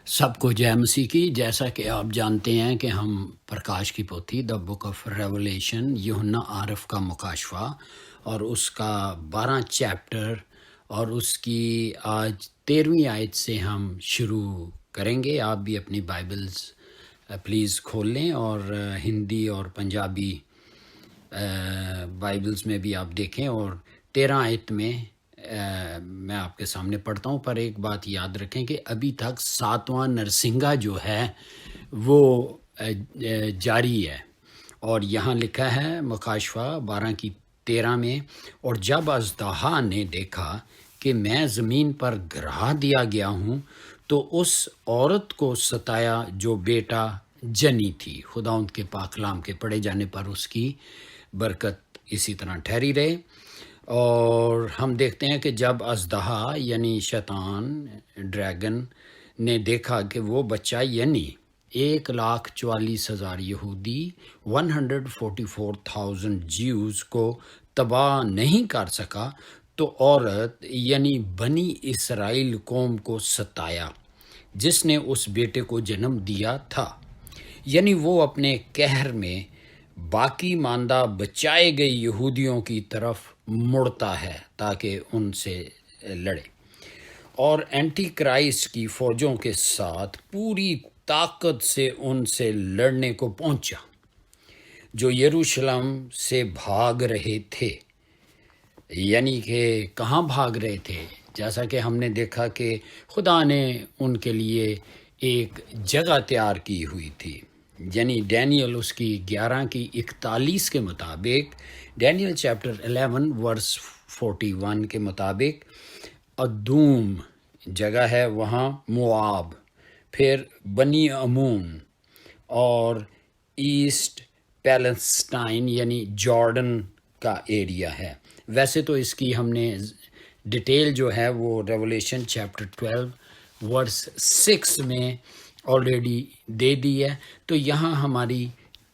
سب کو جے مسیح کی. جیسا کہ آپ جانتے ہیں کہ ہم پرکاش کی پوتھی دا بک آف ریولیشن یوحنا عارف کا مکاشفہ اور اس کا 12 چیپٹر اور اس کی آج 13ویں آیت سے ہم شروع کریں گے. آپ بھی اپنی بائبلز پلیز کھول لیں اور ہندی اور پنجابی بائبلز میں بھی آپ دیکھیں. اور 13 آیت میں میں آپ کے سامنے پڑھتا ہوں، پر ایک بات یاد رکھیں کہ ابھی تک 7واں نرسنگا جو ہے وہ جاری ہے. اور یہاں لکھا ہے مکاشفہ 12 کی 13 میں، اور جب اژدہا نے دیکھا کہ میں زمین پر گرا دیا گیا ہوں تو اس عورت کو ستایا جو بیٹا جنی تھی. خداوند کے پاک کلام کے پڑھے جانے پر اس کی برکت اسی طرح ٹھہری رہے. اور ہم دیکھتے ہیں کہ جب اژدہا یعنی شیطان ڈریگن نے دیکھا کہ وہ بچہ یعنی 1,44,000 یہودی 144,000 جیوز کو تباہ نہیں کر سکا تو عورت یعنی بنی اسرائیل قوم کو ستایا جس نے اس بیٹے کو جنم دیا تھا. یعنی وہ اپنے قہر میں باقی ماندہ بچائے گئے یہودیوں کی طرف مڑتا ہے تاکہ ان سے لڑے، اور اینٹی کرائسٹ کی فوجوں کے ساتھ پوری طاقت سے ان سے لڑنے کو پہنچا جو یروشلم سے بھاگ رہے تھے. یعنی کہ کہاں بھاگ رہے تھے؟ جیسا کہ ہم نے دیکھا کہ خدا نے ان کے لیے ایک جگہ تیار کی ہوئی تھی. یعنی ڈینیل اس کی 11 کی 41 کے مطابق، ڈینیل چیپٹر 11 ورس 41 کے مطابق ادوم جگہ ہے، وہاں مواب، پھر بنی امون اور ایسٹ پیلسٹائن یعنی جارڈن کا ایریا ہے. ویسے تو اس کی ہم نے ڈیٹیل جو ہے وہ ریولیشن چیپٹر 12 ورس 6 میں آلریڈی دے دی ہے. تو یہاں ہماری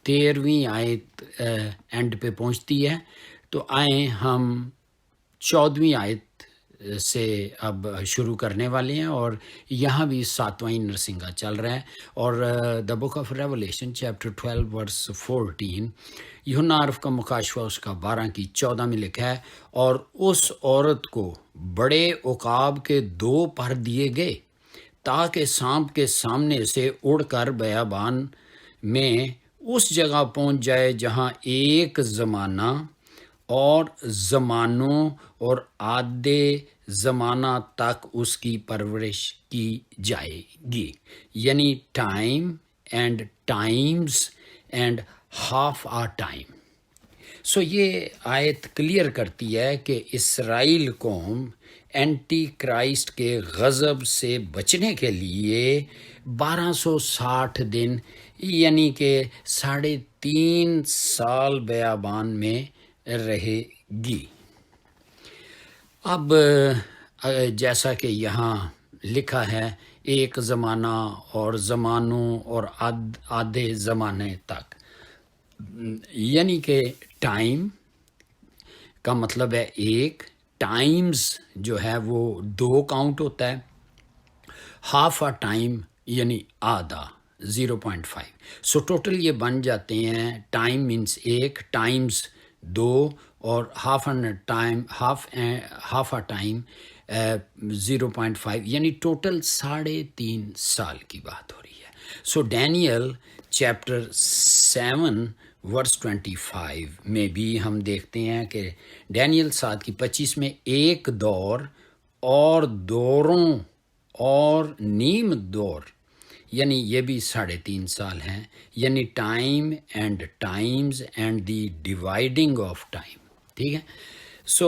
13ویں آیت اینڈ پہ پہنچتی ہے. تو آئیں ہم 14ویں آیت سے اب شروع کرنے والے ہیں، اور یہاں بھی 7واں نرسنگا چل رہا ہے. اور the book of revelation chapter 12 verse 14 یوحنا عارف کا مکاشفہ اس کا 12 کی 14 میں لکھا ہے، اور اس عورت کو بڑے عقاب کے 2 پر دیے گئے تاکہ سانپ کے سامنے سے اڑ کر بیابان میں اس جگہ پہنچ جائے جہاں ایک زمانہ اور زمانوں اور آدھے زمانہ تک اس کی پرورش کی جائے گی. یعنی time and times and half a time. So یہ آیت کلیئر کرتی ہے کہ اسرائیل قوم اینٹی کرائسٹ کے غضب سے بچنے کے لیے 1260 دن یعنی کہ 3.5 سال بیابان میں رہے گی. اب جیسا کہ یہاں لکھا ہے ایک زمانہ اور زمانوں اور آدھے زمانے تک، یعنی کہ ٹائم کا مطلب ہے ایک، ٹائمز جو ہے وہ 2 کاؤنٹ ہوتا ہے، ہاف آ ٹائم یعنی آدھا 0.5. سو ٹوٹل یہ بن جاتے ہیں ٹائم مینس ایک، ٹائمز 2 اور ہاف آ ٹائم 0.5، یعنی ٹوٹل 3.5 سال کی بات ہو رہی ہے. سو ڈینیل چیپٹر 7 ورس 25 میں بھی ہم دیکھتے ہیں کہ ڈینیل 7 کی 25 میں ایک دور اور دوروں اور نیم دور، یعنی یہ بھی 3.5 سال ہیں، یعنی time and times and the dividing of time. ٹھیک ہے. سو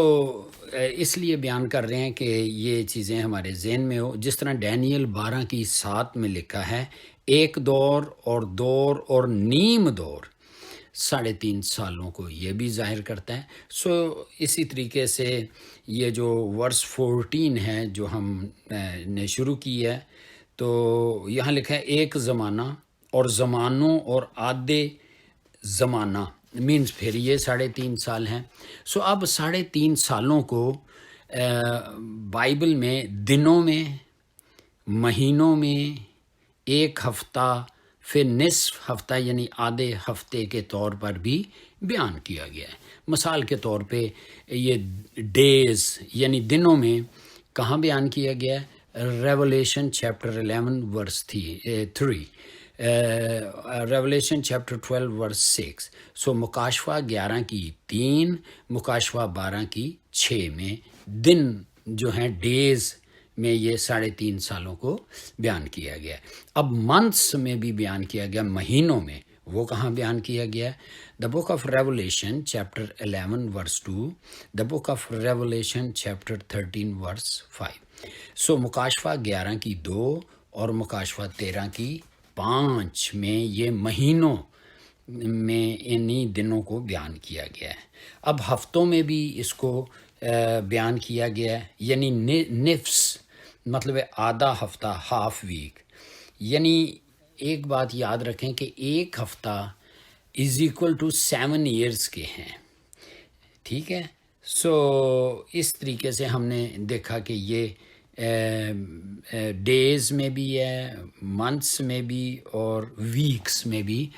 اس لیے بیان کر رہے ہیں کہ یہ چیزیں ہمارے ذہن میں ہو. جس طرح ڈینیل 12 کی 7 میں لکھا ہے ایک دور اور نیم دور 3.5 سالوں کو یہ بھی ظاہر کرتا ہے. سو اسی طریقے سے یہ جو ورس 14 ہے جو ہم نے شروع کی ہے، تو یہاں لکھا ہے ایک زمانہ اور زمانوں اور آدھے زمانہ مینز پھر یہ 3.5 سال ہیں. سو اب 3.5 سالوں کو بائبل میں دنوں میں، مہینوں میں ایک ہفتہ، پھر نصف ہفتہ یعنی آدھے ہفتے کے طور پر بھی بیان کیا گیا ہے۔ مثال کے طور پہ یہ ڈیز یعنی دنوں میں کہاں بیان کیا گیا ہے؟ ریولیشن چیپٹر 11 ورس 3، ریولیشن چیپٹر 12 ورس 6۔ سو مکاشفہ 11 کی 3، مکاشفہ 12 کی 6 میں دن جو ہیں ڈیز میں یہ 3.5 سالوں کو بیان کیا گیا ہے۔ اب منتھس میں بھی بیان کیا گیا، مہینوں میں، وہ کہاں بیان کیا گیا ہے؟ The book of revelation chapter 11 verse 2، the book of revelation chapter 13 verse 5۔ So مکاشفہ 11 کی 2 اور مکاشفہ 13 کی 5 میں یہ مہینوں میں انہی دنوں کو بیان کیا گیا ہے۔ اب ہفتوں میں بھی اس کو بیان کیا گیا ہے، یعنی نفس مطلب آدھا ہفتہ، ہاف ویک، یعنی ایک بات یاد رکھیں کہ ایک ہفتہ از ایکول ٹو 7 ایئرس کے ہیں، ٹھیک ہے۔ سو اس طریقے سے ہم نے دیکھا کہ یہ ڈیز میں بھی ہے، منتھس میں بھی اور ویکس میں بھی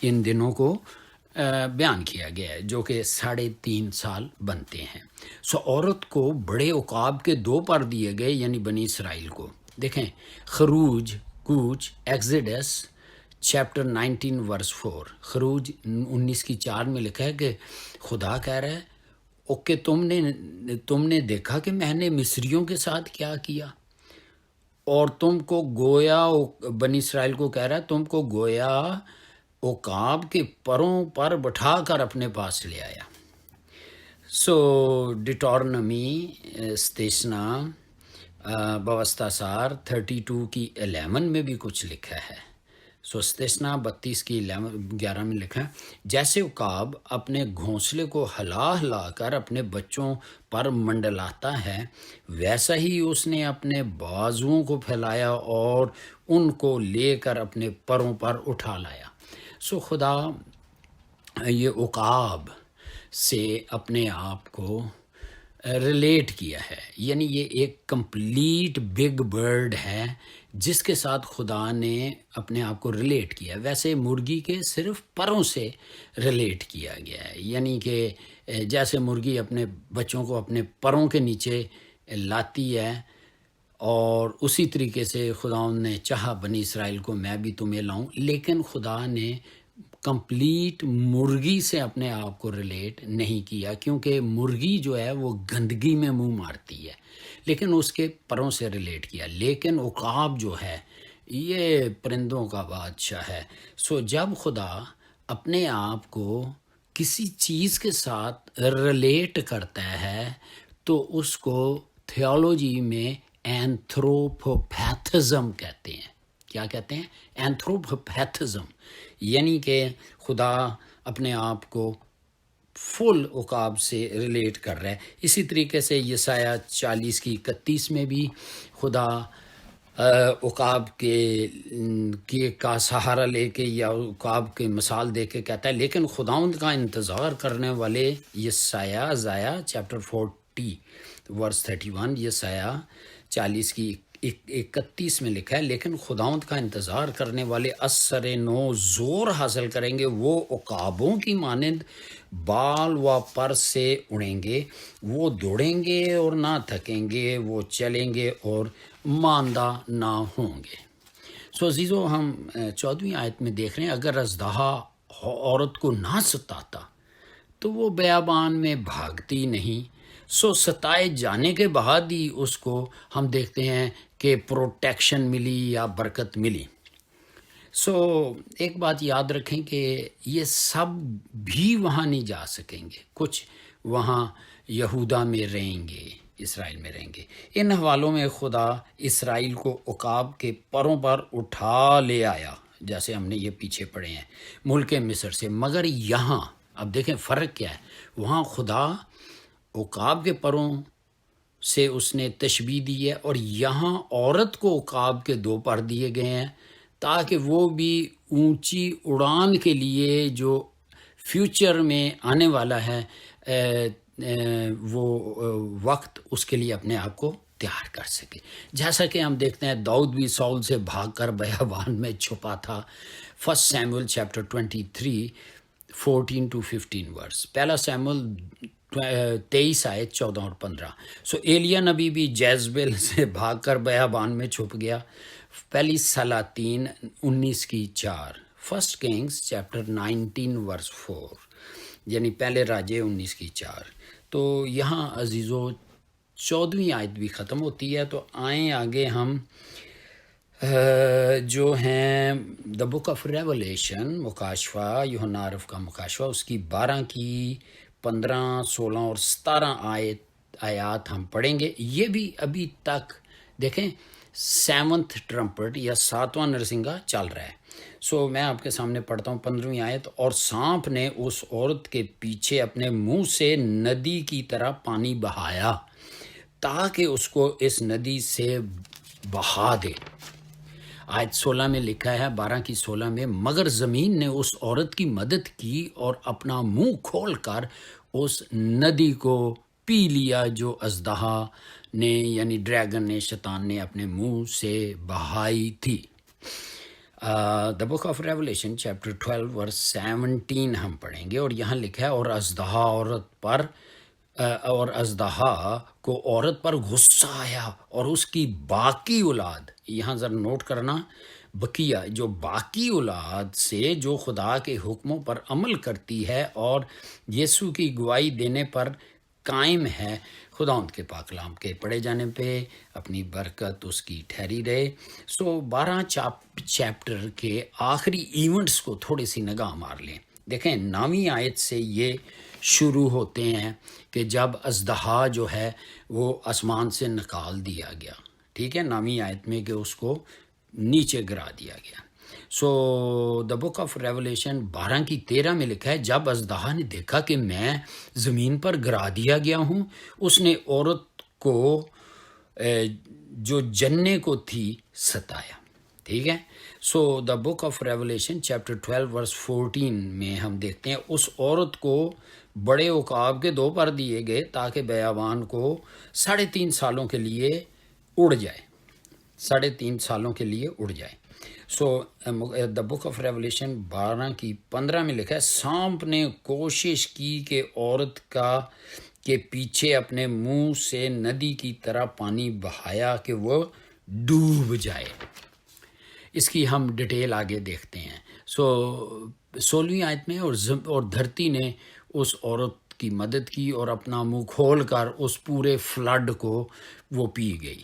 ان دنوں کو بیان کیا گیا ہے، جو کہ 3.5 سال بنتے ہیں۔ سو عورت کو بڑے عقاب کے 2 پر دیے گئے، یعنی بنی اسرائیل کو۔ دیکھیں خروج، کوچ، ایکزیڈس چیپٹر 19 ورس 4، خروج 19 کی 4 میں لکھا ہے کہ خدا کہہ رہا ہے اوکے تم نے دیکھا کہ میں نے مصریوں کے ساتھ کیا کیا، اور تم کو گویا، بنی اسرائیل کو کہہ رہا ہے تم کو گویا عقاب کے پروں پر بٹھا کر اپنے پاس لے آیا۔ سو ڈیٹورنمی استثنا بوستہ سار 32 کی 11 میں بھی کچھ لکھا ہے۔ سو استثنا 32 کی 11 میں لکھا ہے، جیسے عقاب اپنے گھونسلے کو ہلا ہلا کر اپنے بچوں پر منڈلاتا ہے، ویسا ہی اس نے اپنے بازوؤں کو پھیلایا اور ان کو لے کر اپنے پروں پر اٹھا لایا۔ سو خدا یہ عقاب سے اپنے آپ کو ریلیٹ کیا ہے، یعنی یہ ایک کمپلیٹ بگ برڈ ہے جس کے ساتھ خدا نے اپنے آپ کو ریلیٹ کیا۔ ویسے مرغی کے صرف پروں سے ریلیٹ کیا گیا ہے، یعنی کہ جیسے مرغی اپنے بچوں کو اپنے پروں کے نیچے لاتی ہے، اور اسی طریقے سے خدا نے چاہا بنی اسرائیل کو میں بھی تمہیں لاؤں، لیکن خدا نے کمپلیٹ مرغی سے اپنے آپ کو ریلیٹ نہیں کیا، کیونکہ مرغی جو ہے وہ گندگی میں منہ مارتی ہے، لیکن اس کے پروں سے ریلیٹ کیا۔ لیکن عقاب جو ہے یہ پرندوں کا بادشاہ ہے۔ سو جب خدا اپنے آپ کو کسی چیز کے ساتھ ریلیٹ کرتا ہے تو اس کو تھیولوجی میں اینتھروپوپیتھزم کہتے ہیں۔ کیا کہتے ہیں؟ اینتھروپوپیتھزم، یعنی کہ خدا اپنے آپ کو فل عقاب سے ریلیٹ کر رہا ہے۔ اسی طریقے سے یسایہ 40 کی 31 میں بھی خدا عقاب کے کا سہارا لے کے یا عقاب کے مثال دے کے کہتا ہے، لیکن خداوند کا انتظار کرنے والے یسایہ چیپٹر 40 ورس 31، یسایہ 40 کی 31 میں لکھا ہے، لیکن خداوند کا انتظار کرنے والے اثر نو زور حاصل کریں گے، وہ عقابوں کی مانند بال و پر سے اڑیں گے، وہ دوڑیں گے اور نہ تھکیں گے، وہ چلیں گے اور ماندہ نہ ہوں گے۔ سو عزیزو، ہم 14ویں آیت میں دیکھ رہے ہیں، اگر اژدہا عورت کو نہ ستاتا تو وہ بیابان میں بھاگتی نہیں، سو ستائے جانے کے بعد ہی اس کو ہم دیکھتے ہیں کہ پروٹیکشن ملی یا برکت ملی۔ سو ایک بات یاد رکھیں کہ یہ سب بھی وہاں نہیں جا سکیں گے، کچھ وہاں یہودا میں رہیں گے، اسرائیل میں رہیں گے۔ ان حوالوں میں خدا اسرائیل کو عقاب کے پروں پر اٹھا لے آیا، جیسے ہم نے یہ پیچھے پڑھے ہیں، ملک مصر سے۔ مگر یہاں اب دیکھیں فرق کیا ہے، وہاں خدا عقاب کے پروں سے اس نے تشبیہ دی ہے، اور یہاں عورت کو عقاب کے 2 پر دیے گئے ہیں تاکہ وہ بھی اونچی اڑان کے لیے جو فیوچر میں آنے والا ہے وہ وقت، اس کے لیے اپنے آپ کو اختیار کر سکے. جیسا کہ ہم دیکھتے ہیں داؤد بھی سول سے بھاگ کر بیابان میں چھپا تھا. 1 سیموئل چیپٹر 23 14 to 15 ورس. پہلا سیموئل 23 آیت 14 اور 15. سو ایلیا نبی بھی جیزبیل سے بھاگ کر بیابان میں چھپ گیا. پہلی سلاطین 19:4. 1 کنگز چیپٹر 19 ورس 4، یعنی پہلے راجے 19:4. تو یہاں عزیزو 14ویں آیت بھی ختم ہوتی ہے. تو آئیں آگے ہم جو ہیں دا بک آف ریولیشن، مکاشفہ، یوحنا عرف کا مکاشفہ، اس کی 12 کی 15 16 اور 17 آیات ہم پڑھیں گے. یہ بھی ابھی تک دیکھیں 7th ٹرمپٹ یا 7واں نرسنگا چل رہا ہے. سو میں آپ کے سامنے پڑھتا ہوں 15ویں آیت. اور سانپ نے اس عورت کے پیچھے اپنے منہ سے ندی کی طرح پانی بہایا تاکہ اس کو اس ندی سے بہا دے. آیت 16 میں لکھا ہے، 12 کی 16 میں، مگر زمین نے اس عورت کی مدد کی اور اپنا منہ کھول کر اس ندی کو پی لیا جو اژدہا نے یعنی ڈریگن نے، شیطان نے اپنے منہ سے بہائی تھی. دا بک آف ریولیشن چیپٹر 12 ورس 17 ہم پڑھیں گے. اور یہاں لکھا ہے، اور اژدہا کو عورت پر غصہ آیا اور اس کی باقی اولاد، یہاں ذرا نوٹ کرنا، بقیہ جو باقی اولاد سے جو خدا کے حکموں پر عمل کرتی ہے اور یسوع کی گواہی دینے پر قائم ہے، خداوند کے پاک کلام کے پڑھے جانے پہ اپنی برکت اس کی ٹھہری رہے. سو 12 چیپٹر کے آخری ایونٹس کو تھوڑی سی نگاہ مار لیں. دیکھیں 9ویں آیت سے یہ شروع ہوتے ہیں کہ جب اژدہا جو ہے وہ آسمان سے نکال دیا گیا. ٹھیک ہے، 9ویں آیت میں کہ اس کو نیچے گرا دیا گیا. سو دا بک آف ریولیشن 12 کی 13 میں لکھا ہے، جب اژدہا نے دیکھا کہ میں زمین پر گرا دیا گیا ہوں، اس نے عورت کو جو جننے کو تھی ستایا. ٹھیک ہے. سو دا book of revelation chapter 12 verse 14 میں ہم دیکھتے ہیں، اس عورت کو بڑے عقاب کے 2 پر دیے گئے تاکہ بیابان کو 3.5 سالوں کے لیے اڑ جائے. 3.5 سالوں کے لیے اڑ جائے. سو دا بک آف ریولیشن 12 کی 15 میں لکھا ہے، سانپ نے کوشش کی کہ عورت کے پیچھے اپنے منہ سے ندی کی طرح پانی بہایا کہ وہ ڈوب جائے. اس کی ہم ڈیٹیل آگے دیکھتے ہیں. سو 16ویں آیت میں، اور دھرتی نے اس عورت کی مدد کی اور اپنا منہ کھول کر اس پورے فلڈ کو وہ پی گئی.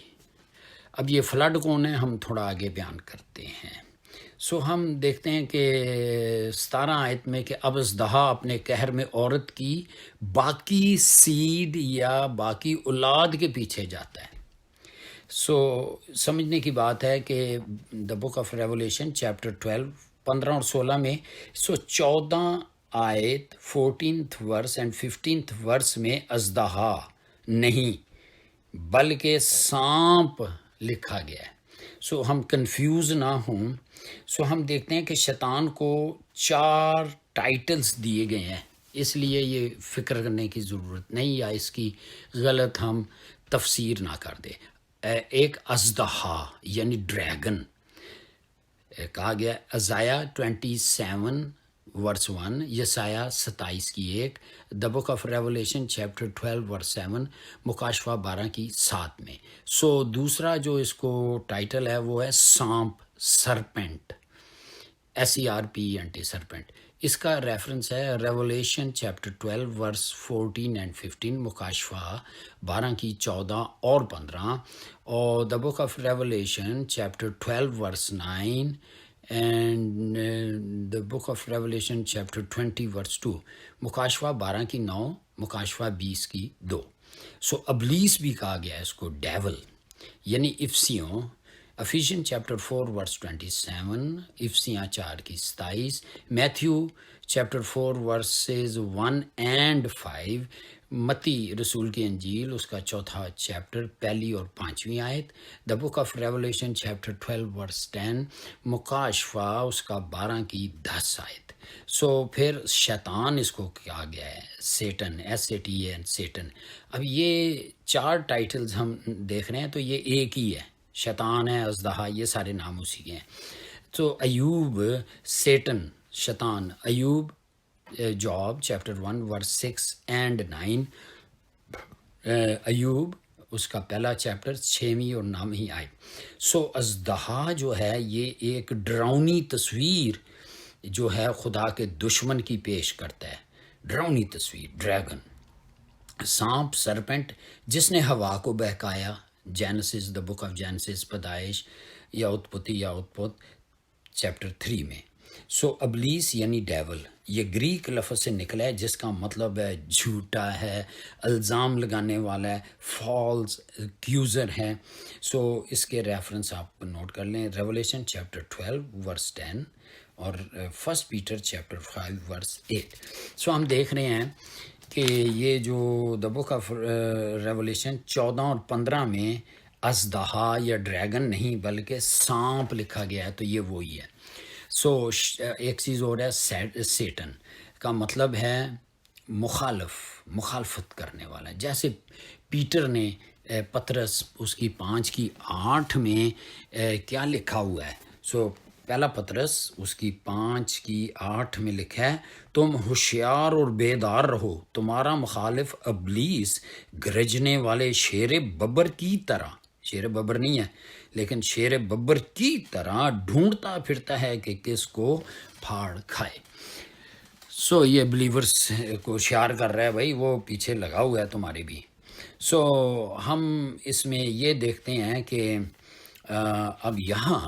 اب یہ فلڈ کون ہے ہم تھوڑا آگے بیان کرتے ہیں. سو ہم دیکھتے ہیں کہ 17 آیت میں کہ اب اژدہا اپنے قہر میں عورت کی باقی سیڈ یا باقی اولاد کے پیچھے جاتا ہے. سو سمجھنے کی بات ہے کہ دا بک آف ریولیشن چیپٹر 12 15 اور 16 میں 14 آیت 14th ورس اینڈ 15th ورس میں اژدہا نہیں بلکہ سانپ لکھا گیا ہے. سو ہم کنفیوز نہ ہوں. سو ہم دیکھتے ہیں کہ شیطان کو 4 ٹائٹلز دیے گئے ہیں، اس لیے یہ فکر کرنے کی ضرورت نہیں یا اس کی غلط ہم تفسیر نہ کر دیں. ایک اژدہا یعنی ڈریگن کہا گیا، ازائیا 27 ورس 1، یسایہ 27 کی 1، دا بک آف ریولیشن چیپٹر 12 ورس 7، مکاشفہ 12 کی 7 میں. سو دوسرا جو اس کو ٹائٹل ہے وہ ہے سانپ، سرپینٹ، SERPENT سرپینٹ. اس کا ریفرنس ہے ریولیشن چیپٹر 12 ورس 14 اینڈ 15، مکاشفہ 12 کی 14 اور 15، اور the book of revelation chapter 12 verse 9 and the book of revelation chapter 20 verse 2، مکاشفہ 12 کی 9، مکاشفہ 20 کی 2. سو ابلیس بھی کہا گیا ہے اس کو، ڈیول یعنی افسیوں. افیشین چیپٹر 4 ورس 27، افسیاں 4 کی 27، میتھیو چیپٹر 4 ورسز 1 اینڈ 5، متی رسول کی انجیل اس کا 4 چیپٹر 1 اور 5 آیت، دا بک آف ریولیشن چیپٹر 12 ورس 10، مکاشفہ اس کا 12 کی 10 آیت۔ سو پھر شیطان اس کو کہا گیا ہے، سیٹن، SATAN، سیٹن۔ اب یہ 4 ٹائٹلز ہم دیکھ رہے ہیں تو یہ ایک ہی ہے، شیطان ہے، اژدہا، یہ سارے نام اسی کے ہیں۔ تو ایوب، سیٹن، شیطان، ایوب، جاب چیپٹر 1 ورس 6 اینڈ 9، ایوب اس کا پہلا چیپٹر 6 اور 9 آئے۔ سو اژدہا جو ہے یہ ایک ڈراؤنی تصویر جو ہے خدا کے دشمن کی پیش کرتا ہے، ڈراؤنی تصویر، ڈریگن، سانپ، سرپنٹ، جس نے ہوا کو بہکایا، Genesis, the book of Genesis, پیدائش یا اتپتی یا اتپت چیپٹر 3 میں۔ سو ابلیس یعنی ڈیول، یہ گریک لفظ سے نکلا ہے جس کا مطلب ہے جھوٹا ہے، الزام لگانے والا ہے، فالس ایکیوزر ہے۔ سو اس کے ریفرنس آپ نوٹ کر لیں، ریولیشن چیپٹر 12 ورس 10 اور 1 پیٹر چیپٹر 5 ورس 8۔ سو ہم دیکھ رہے ہیں کہ یہ جو دا بک آف ریولیشن 14 اور 15 میں اژدہا یا ڈریگن نہیں بلکہ سانپ لکھا گیا ہے، تو یہ وہی ہے۔ سو ایک چیز اور ہے، سیٹن کا مطلب ہے مخالفت کرنے والا، جیسے پیٹر نے پطرس اس کی 5 کی 8 میں کیا لکھا ہوا ہے۔ سو پہلا پطرس اس کی 5 کی 8 میں لکھا ہے، تم ہوشیار اور بیدار رہو، تمہارا مخالف ابلیس گرجنے والے شیر ببر کی طرح، شیر ببر نہیں ہے لیکن شیر ببر کی طرح ڈھونڈتا پھرتا ہے کہ کس کو پھاڑ کھائے۔ سو یہ بلیورز کو شیار کر رہا ہے، بھائی وہ پیچھے لگا ہوا ہے تمہارے بھی۔ سو ہم اس میں یہ دیکھتے ہیں کہ اب یہاں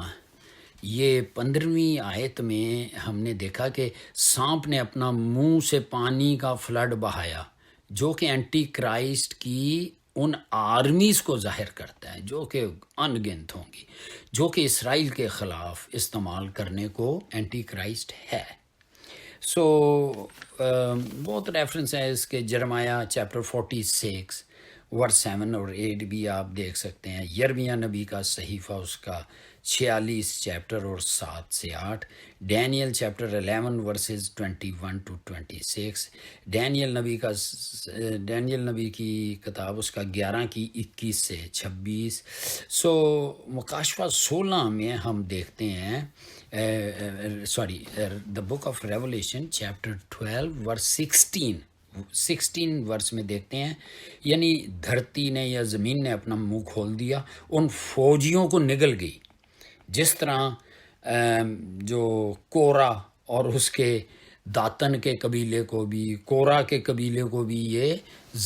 یہ 15ویں آیت میں ہم نے دیکھا کہ سانپ نے اپنا منہ سے پانی کا فلڈ بہایا، جو کہ اینٹی کرائسٹ کی ان آرمیز کو ظاہر کرتا ہے جو کہ ان گنت ہوں گی، جو کہ اسرائیل کے خلاف استعمال کرنے کو اینٹی کرائسٹ ہے۔ سو بہت ریفرنس ہے اس کے، جرمایہ چیپٹر 46 ورس 7 اور 8 بھی آپ دیکھ سکتے ہیں، یرمیہ نبی کا صحیفہ اس کا 46 چیپٹر اور 7 سے 8، Daniel chapter 11 verses 21 to 26، Daniel نبی کی کتاب اس کا 11 کی 21 سے 26۔ سو مکاشفہ 16 میں ہم دیکھتے ہیں، دا بک آف ریولیشن چیپٹر 12 ورس 16 ورس میں دیکھتے ہیں، یعنی دھرتی نے یا زمین نے اپنا منہ کھول دیا، ان فوجیوں کو نگل گئی، جس طرح جو کورا اور اس کے داتن کے قبیلے کو بھی، کورا کے قبیلے کو بھی یہ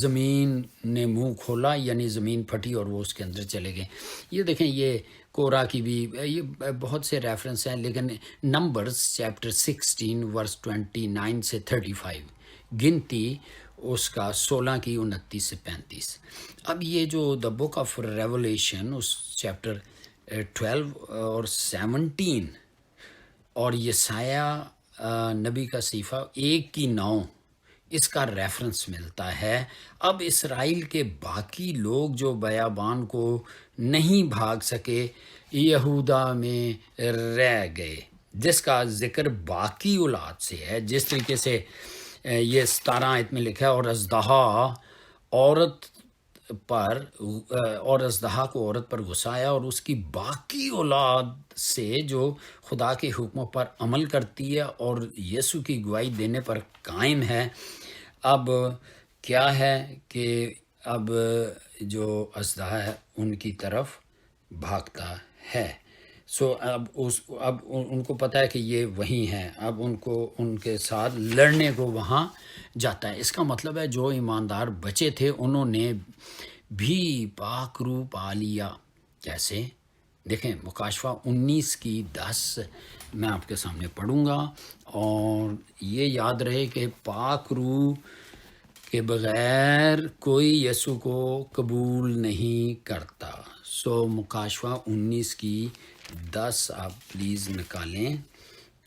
زمین نے منہ کھولا، یعنی زمین پھٹی اور وہ اس کے اندر چلے گئے۔ یہ دیکھیں، یہ کورا کی بھی یہ بہت سے ریفرنس ہیں، لیکن نمبرز چیپٹر 16 ورس 29 سے 35، گنتی اس کا 16 کی 29 سے 35۔ اب یہ جو دا بک آف ریولیشن اس چیپٹر 12 اور 17 اور یسایہ نبی کا صحیفہ 1 کی 9، اس کا ریفرنس ملتا ہے۔ اب اسرائیل کے باقی لوگ جو بیابان کو نہیں بھاگ سکے، یہودا میں رہ گئے، جس کا ذکر باقی اولاد سے ہے، جس طریقے سے یہ 17 آیت میں لکھا ہے، اور اژدہا کو عورت پر غصایا اور اس کی باقی اولاد سے جو خدا کے حکموں پر عمل کرتی ہے اور یسوع کی گواہی دینے پر قائم ہے۔ اب کیا ہے کہ اب جو اژدہا ہے ان کی طرف بھاگتا ہے۔ سو اب ان کو پتہ ہے کہ یہ وہی ہیں، اب ان کے ساتھ لڑنے کو وہاں جاتا ہے۔ اس کا مطلب ہے جو ایماندار بچے تھے انہوں نے بھی پاک روح پا لیا۔ کیسے؟ دیکھیں، مکاشفہ 19 کی 10 میں آپ کے سامنے پڑھوں گا، اور یہ یاد رہے کہ پاک روح کے بغیر کوئی یسوع کو قبول نہیں کرتا۔ سو مکاشفہ 19 کی 10 آپ پلیز نکالیں،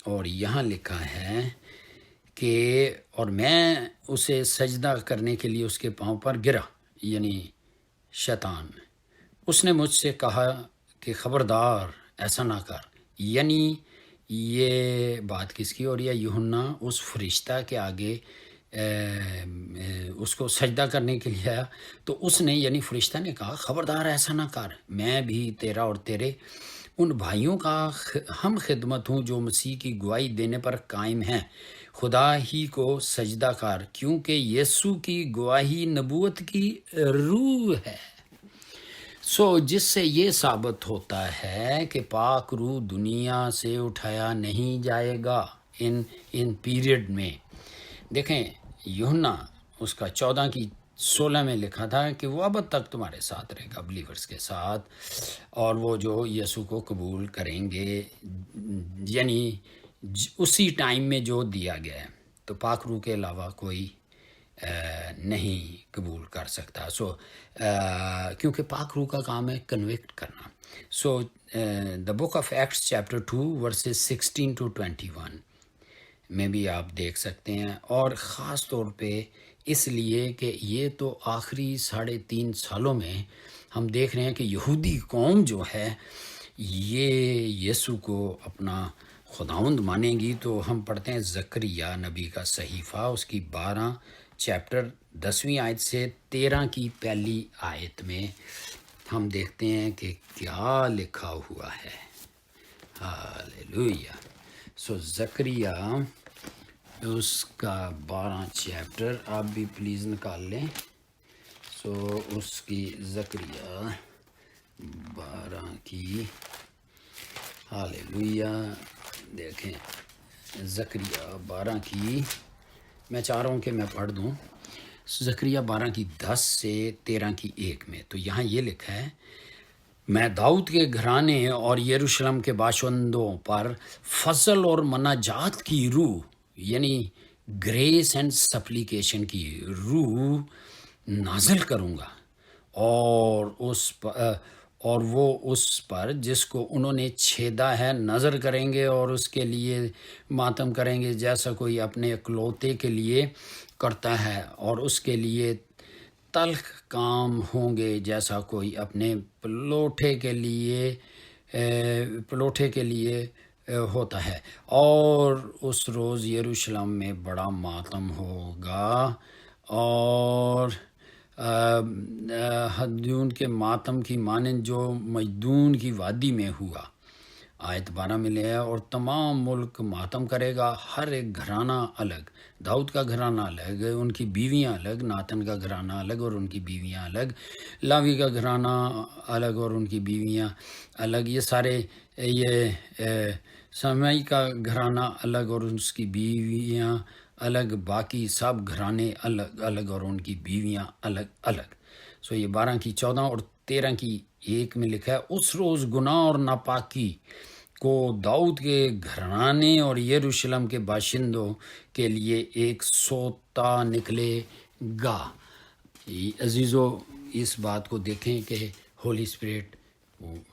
اور یہاں لکھا ہے کہ اور میں اسے سجدہ کرنے کے لیے اس کے پاؤں پر گرا، یعنی شیطان۔ اس نے مجھ سے کہا کہ خبردار ایسا نہ کر، یعنی یہ بات کس کی؟ اور یہ یوحنا اس فرشتہ کے آگے اس کو سجدہ کرنے کے لیے آیا، تو اس نے یعنی فرشتہ نے کہا خبردار ایسا نہ کر، میں بھی تیرا اور تیرے ان بھائیوں کا ہم خدمت ہوں جو مسیح کی گواہی دینے پر قائم ہیں، خدا ہی کو سجدہ کر، کیونکہ یسوع کی گواہی نبوت کی روح ہے۔ جس سے یہ ثابت ہوتا ہے کہ پاک روح دنیا سے اٹھایا نہیں جائے گا ان پیریڈ میں۔ دیکھیں یوحنا اس کا 14:16 میں لکھا تھا کہ وہ اب تک تمہارے ساتھ رہے گا، بلیورز کے ساتھ، اور وہ جو یسوع کو قبول کریں گے، یعنی اسی ٹائم میں جو دیا گیا ہے، تو پاک روح کے علاوہ کوئی نہیں قبول کر سکتا۔ کیونکہ پاک روح کا کام ہے کنوکٹ کرنا۔ The book of Acts chapter 2 verses 16 to 21 میں بھی آپ دیکھ سکتے ہیں، اور خاص طور پہ اس لیے کہ یہ تو آخری 3.5 سالوں میں ہم دیکھ رہے ہیں کہ یہودی قوم جو ہے یہ یسوع کو اپنا خداوند مانیں گی۔ تو ہم پڑھتے ہیں زکریا نبی کا صحیفہ، اس کی 12 چیپٹر 10ویں آیت سے 13 کی پہلی آیت میں ہم دیکھتے ہیں کہ کیا لکھا ہوا ہے۔ ہاللویا۔ زکریا اس کا 12 چیپٹر آپ بھی پلیز نکال لیں۔ اس کی زکریا 12 کی، ہاللویا، دیکھیں زکریا 12 کی، میں چاہ رہا ہوں کہ میں پڑھ دوں زکریا 12 کی 10 سے 13 کی 1 میں۔ تو یہاں یہ لکھا ہے، میں داؤد کے گھرانے اور یروشلم کے باشندوں پر فضل اور مناجات کی روح، یعنی گریس اینڈ سپلیکیشن کی روح نازل کروں گا، اور وہ اس پر جس کو انہوں نے چھیدا ہے نظر کریں گے، اور اس کے لیے ماتم کریں گے جیسا کوئی اپنے اکلوتے کے لیے کرتا ہے، اور اس کے لیے تلخ کام ہوں گے جیسا کوئی اپنے پلوٹے کے لیے ہوتا ہے۔ اور اس روز یروشلم میں بڑا ماتم ہوگا، اور ہدیون کے ماتم کی مانند جو مجدون کی وادی میں ہوا۔ آیت 12 میں لے ہے، اور تمام ملک ماتم کرے گا، ہر ایک گھرانہ الگ، داؤد کا گھرانہ الگ، ان کی بیویاں الگ، ناتن کا گھرانہ الگ اور ان کی بیویاں الگ، لاوی کا گھرانہ الگ اور ان کی بیویاں الگ، یہ سارے، یہ سمائی کا گھرانہ الگ اور اس کی بیویاں الگ، باقی سب گھرانے الگ الگ اور ان کی بیویاں الگ الگ۔ یہ 12 کی 14 اور 13 کی 1 میں لکھا ہے، اس روز گناہ اور ناپاکی کو داؤد کے گھرانے اور یروشلم کے باشندوں کے لیے ایک سوتا نکلے گا۔ عزیزو، اس بات کو دیکھیں کہ ہولی اسپرٹ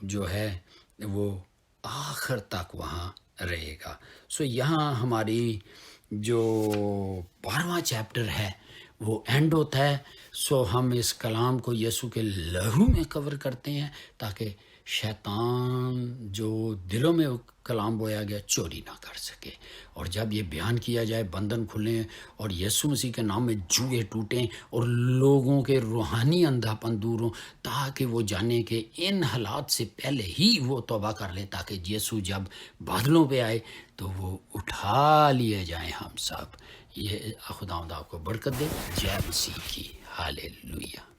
جو ہے وہ آخر تک وہاں رہے گا۔ یہاں ہماری جو 12واں چیپٹر ہے وہ اینڈ ہوتا ہے۔ ہم اس کلام کو یسوع کے لہو میں کور کرتے ہیں تاکہ شیطان جو دلوں میں کلام بویا گیا چوری نہ کر سکے، اور جب یہ بیان کیا جائے بندن کھلیں اور یسوع مسیح کے نام میں جوئے ٹوٹیں اور لوگوں کے روحانی اندھاپن دور ہوں، تاکہ وہ جانیں کہ ان حالات سے پہلے ہی وہ توبہ کر لیں، تاکہ یسوع جب بادلوں پہ آئے تو وہ اٹھا لیے جائیں ہم سب۔ یہ خداوند آپ کو برکت دے۔ جے مسیح کی، ہاللویا۔